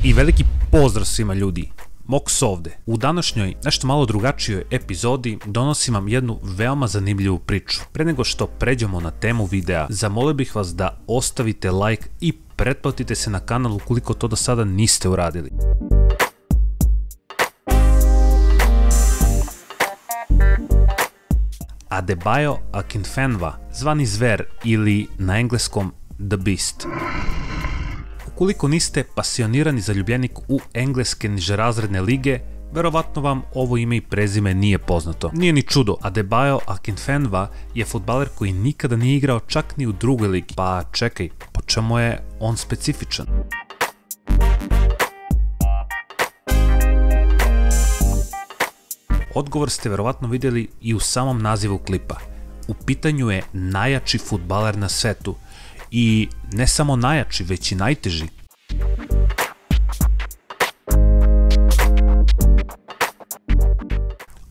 I veliki pozdrav svima ljudi, Moks ovde. U današnjoj, nešto malo drugačijoj epizodi donosim vam jednu veoma zanimljivu priču. Pre nego što pređemo na temu videa, zamolio bih vas da ostavite like i pretplatite se na kanal ukoliko to do sada niste uradili. Adebayo Akinfenwa, zvani Zver ili na engleskom The Beast. Ukoliko niste pasionirani zaljubljenik u engleske nižerazredne lige, verovatno vam ovo ime i prezime nije poznato. Nije ni čudo, Adebayo Akinfenwa je fudbaler koji nikada nije igrao čak ni u drugoj ligi. Pa čekaj, po čemu je on specifičan? Odgovor ste verovatno vidjeli i u samom nazivu klipa. U pitanju je najjači fudbaler na svetu. I ne samo najjači, već i najteži.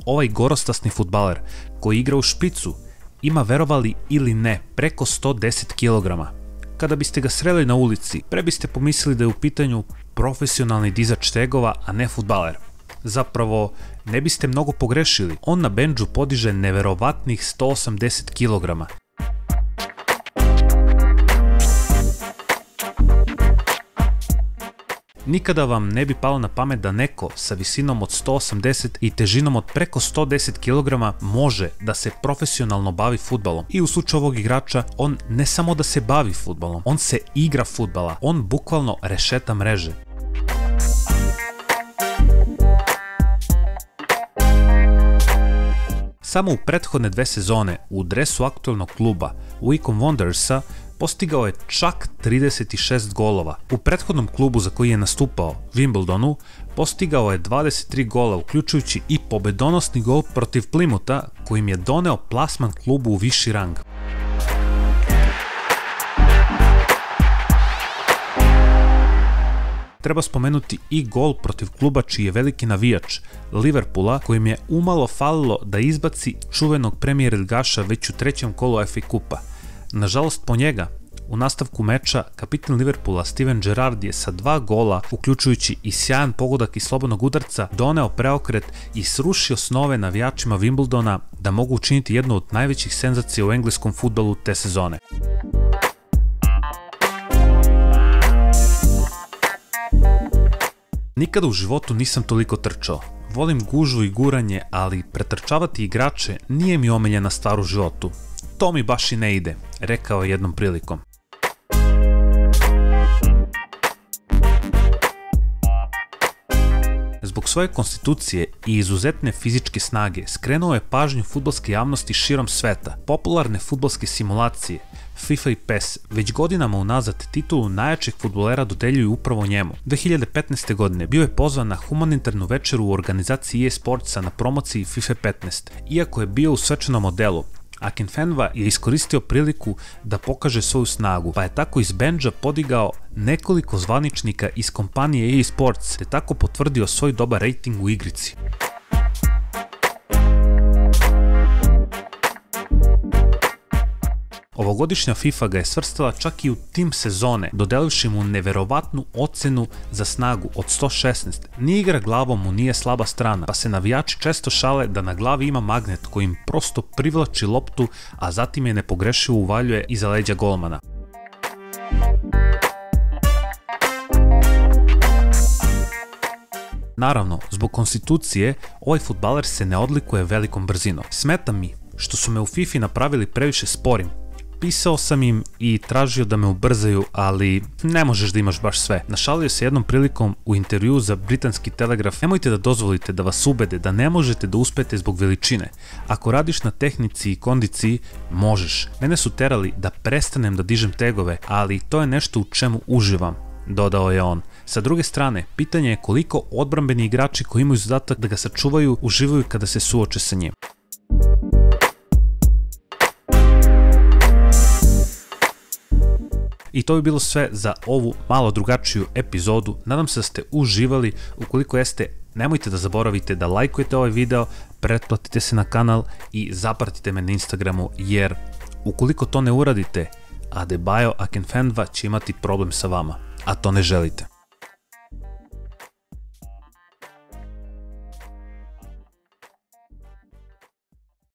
Ovaj gorostasni fudbaler koji igra u špicu ima, verovali ili ne, preko 110 kg. Kada biste ga sreli na ulici, pre biste pomislili da je u pitanju profesionalni dizač tegova, a ne fudbaler. Zapravo, ne biste mnogo pogrešili, on na bendžu podiže neverovatnih 180 kg. Nikada vam ne bi palo na pamet da neko sa visinom od 180 i težinom od preko 110 kg može da se profesionalno bavi fudbalom. I u slučaju ovog igrača, on ne samo da se bavi fudbalom, on se igra fudbala, on bukvalno rešeta mreže. Samo u prethodne 2 sezone u dresu aktualnog kluba Wycombe Wanderersa postigao je čak 36 golova. U prethodnom klubu za koji je nastupao, Wimbledonu, postigao je 23 gola, uključujući i pobedonosni gol protiv Plymoutha, kojim je doneo plasman klubu u viši rang. Treba spomenuti i gol protiv kluba čiji je veliki navijač, Liverpoola, kojim je umalo falilo da izbaci čuvenog Premier ligaša već u 3. kolu FA Kupa. Nažalost po njega, u nastavku meča, kapitan Liverpoola Steven Gerrard je sa 2 gola, uključujući i sjajan pogodak iz slobodnog udarca, doneo preokret i srušio snove navijačima Wimbledona da mogu učiniti jednu od najvećih senzacija u engleskom fudbalu te sezone. Nikada u životu nisam toliko trčao. Volim gužvu i guranje, ali pretrčavati igrače nije mi omiljena stvar u životu. To mi baš i ne ide, rekao je jednom prilikom. Zbog svoje konstitucije i izuzetne fizičke snage skrenuo je pažnju fudbalske javnosti širom sveta. Popularne fudbalske simulacije, FIFA i PES, već godinama unazad titulu najjačeg fudbalera dodeljuju upravo njemu. 2015. godine bio je pozvan na humanitarnu večeru u organizaciji EA Sportsa na promociji FIFA 15. Iako je bio u svečanom odelu, Akinfenwa je iskoristio priliku da pokaže svoju snagu, pa je tako iz bendža podigao nekoliko zvaničnika iz kompanije EA Sports te tako potvrdio svoj dobar rating u igrici. Ovogodišnja FIFA ga je svrstala čak i u tim sezone, dodelivši mu neverovatnu ocenu za snagu od 116. Ni igra glavom mu nije slaba strana, pa se navijači često šale da na glavi ima magnet kojim prosto privlači loptu, a zatim je nepogrešivo uvaljuje iza leđa golmana. Naravno, zbog konstitucije, ovaj fudbaler se ne odlikuje velikom brzinom. Smeta mi što su me u FIFA napravili previše sporim. Pisao sam im i tražio da me ubrzaju, ali ne možeš da imaš baš sve. Našalio se jednom prilikom u intervjuu za britanski Telegraf: nemojte da dozvolite da vas ubede da ne možete da uspete zbog veličine. Ako radiš na tehnici i kondiciji, možeš. Mene su terali da prestanem da dižem tegove, ali to je nešto u čemu uživam, dodao je on. Sa druge strane, pitanje je koliko odbrambeni igrači koji imaju zadatak da ga sačuvaju uživaju kada se suoče sa njim. I to bi bilo sve za ovu malo drugačiju epizodu. Nadam se da ste uživali. Ukoliko jeste, nemojte da zaboravite da lajkujete ovaj video, pretplatite se na kanal i zapratite me na Instagramu, jer ukoliko to ne uradite, Adebayo Akinfenwa će imati problem sa vama, a to ne želite.